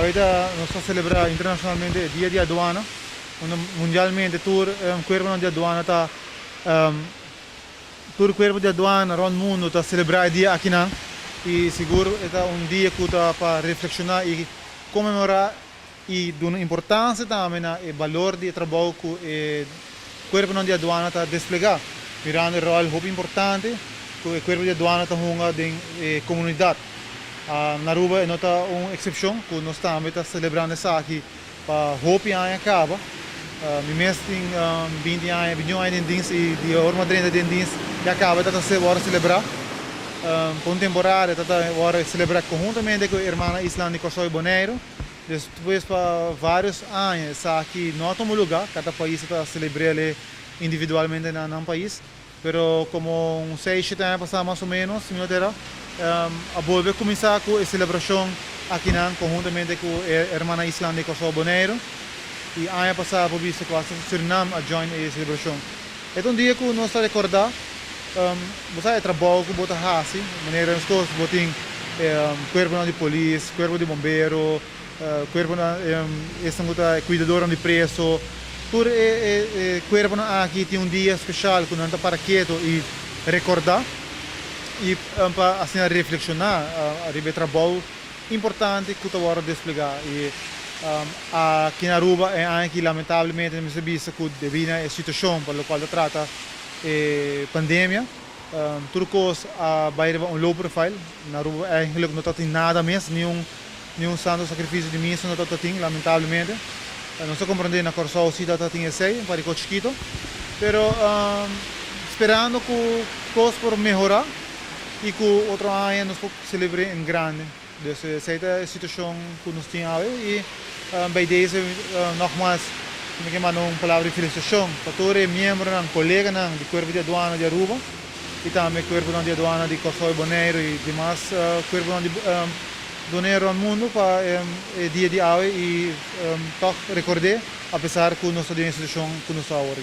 Ahorita nós estamos celebrando internacionalmente o Dia de Aduana, onde mundialmente todo o corpo de aduana está todo o corpo de aduana no mundo está celebrando o dia aqui não e seguro é dia que está para reflexionar e comemorar e dar importância também no valor de trabalho que o corpo de aduana está desplegar, mirando o rol muito importante que o corpo de aduana está jogando na comunidade. Na Aruba é uma exceção, que nós também estamos celebrando isso aqui para hope anos acaba. Mi mês tem 20 anos, 21 anos de dienst e de ormadrina de dienst e acaba de celebrar. Por temporada, estamos celebrar conjuntamente com a irmã Islândia Kosovo e Bonaire. Depois, para vários anos, aqui não é um lugar, cada país está celebrando individualmente no país. Pero como 6, 7 anos passados mais ou menos, a volver a começar com a celebração aqui conjuntamente com a irmã Islândia Kosovo e Bonaire. E ano passado, por visto, quase Suriname a join a celebração. É dia que nós estamos recordar, você trabalho que você faz, maneira as coisas, você tem corpo de polícia, corpo de bombeiro, corpo de cuidador de preso. Tudo o corpo aqui tem dia especial que nós estamos para quieto e recordar e para assim reflexionar a trabalho importante que está agora desplegar. Aqui na Aruba é anche lamentavelmente nós visto que devido à situação pela qual trata a pandemia, tudo coisa vai levar low profile. Na Aruba eigenlijk não tem nada mesmo, nenhum santo sacrifício de missa não tem, lamentavelmente. Não estou compreendendo a Corsol se está tem esse para o chiquito, pero esperando que coisas por melhorar e que outro ano nós possamos celebrar em grande. Dus essa é a situação que nós temos e bij deze nogmaals ik heb uma palavra de felicitação para todos os membros e colegas do Corpo de Aduana de Aruba e também do Corpo de Aduana de Kosovo e Bonaire e demais Corpo de Aduana no mundo para o dia de hoje e toch recordar apesar que nós estamos em situação que nós estamos agora.